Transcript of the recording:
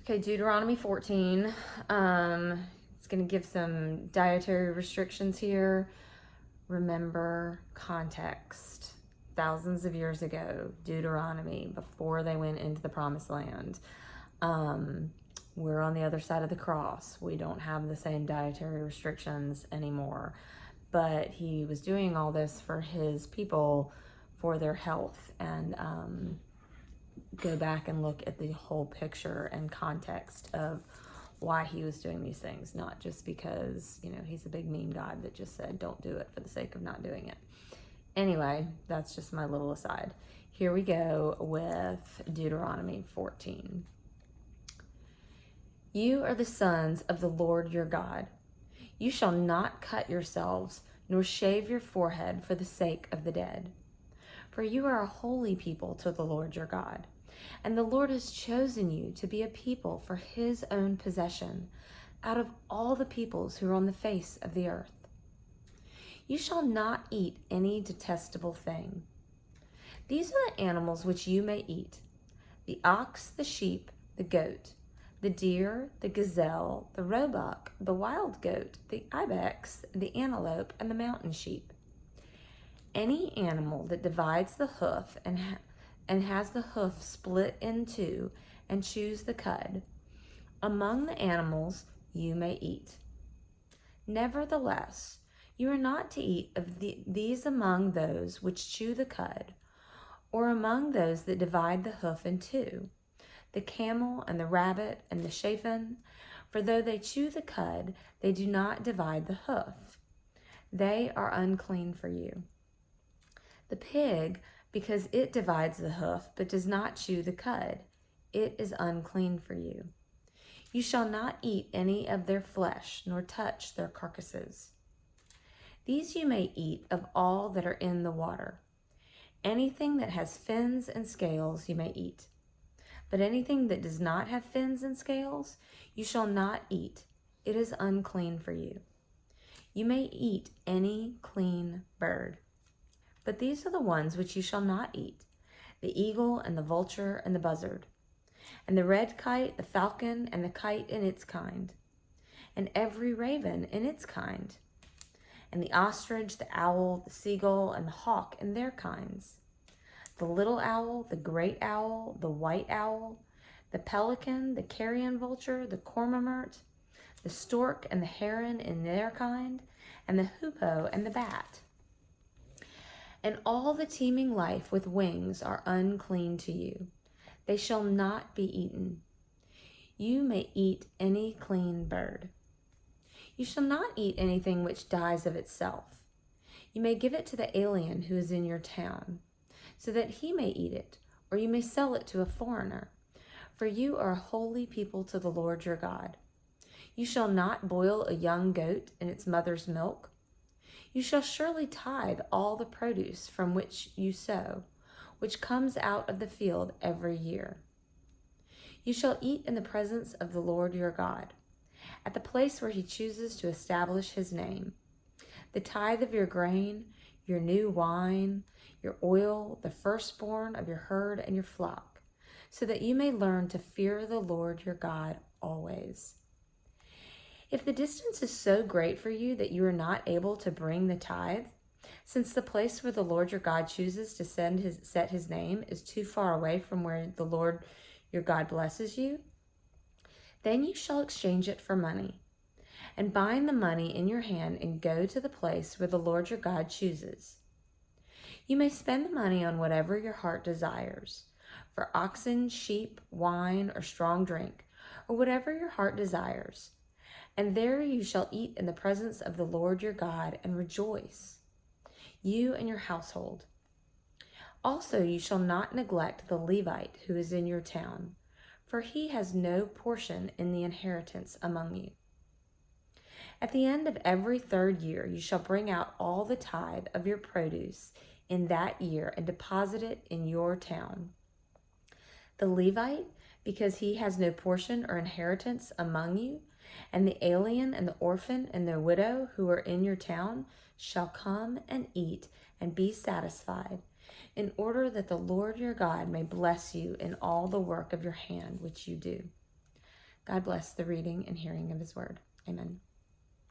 Okay, Deuteronomy 14. It's going to give some dietary restrictions here. Remember context. Thousands of years ago, Deuteronomy, before they went into the promised land. We're on the other side of the cross. We don't have the same dietary restrictions anymore. But he was doing all this for his people, for their health, and go back and look at the whole picture and context of why he was doing these things, not just because, he's a big mean God that just said, don't do it for the sake of not doing it. Anyway, that's just my little aside. Here we go with Deuteronomy 14. You are the sons of the Lord your God. You shall not cut yourselves, nor shave your forehead for the sake of the dead. For you are a holy people to the Lord your God. And the Lord has chosen you to be a people for his own possession out of all the peoples who are on the face of the earth. You shall not eat any detestable thing. These are the animals which you may eat: the ox, the sheep, the goat, the deer, the gazelle, the roebuck, the wild goat, the ibex, the antelope, and the mountain sheep. Any animal that divides the hoof and has the hoof split in two and chews the cud, among the animals you may eat. Nevertheless, you are not to eat of these among those which chew the cud, or among those that divide the hoof in two, the camel and the rabbit and the chafin, for though they chew the cud, they do not divide the hoof. They are unclean for you. The pig, because it divides the hoof, but does not chew the cud, it is unclean for you. You shall not eat any of their flesh, nor touch their carcasses. These you may eat of all that are in the water. Anything that has fins and scales you may eat. But anything that does not have fins and scales, you shall not eat. It is unclean for you. You may eat any clean bird. But these are the ones which you shall not eat: the eagle and the vulture and the buzzard, and the red kite, the falcon, and the kite in its kind, and every raven in its kind, and the ostrich, the owl, the seagull, and the hawk in their kinds, the little owl, the great owl, the white owl, the pelican, the carrion vulture, the cormorant, the stork, and the heron in their kind, and the hoopoe and the bat. And all the teeming life with wings are unclean to you. They shall not be eaten. You may eat any clean bird. You shall not eat anything which dies of itself. You may give it to the alien who is in your town, so that he may eat it, or you may sell it to a foreigner. For you are a holy people to the Lord your God. You shall not boil a young goat in its mother's milk. You shall surely tithe all the produce from which you sow, which comes out of the field every year. You shall eat in the presence of the Lord your God, at the place where he chooses to establish his name. The tithe of your grain, your new wine, your oil, the firstborn of your herd and your flock, so that you may learn to fear the Lord your God always. If the distance is so great for you that you are not able to bring the tithe, since the place where the Lord your God chooses to set his name is too far away from where the Lord your God blesses you, then you shall exchange it for money, and bind the money in your hand and go to the place where the Lord your God chooses. You may spend the money on whatever your heart desires, for oxen, sheep, wine, or strong drink, or whatever your heart desires. And there you shall eat in the presence of the Lord your God and rejoice, you and your household. Also you shall not neglect the Levite who is in your town, for he has no portion in the inheritance among you. At the end of every 3rd year you shall bring out all the tithe of your produce in that year and deposit it in your town. The Levite, because he has no portion or inheritance among you, and the alien and the orphan and the widow who are in your town shall come and eat and be satisfied, in order that the Lord your God may bless you in all the work of your hand which you do. God bless the reading and hearing of his word. Amen.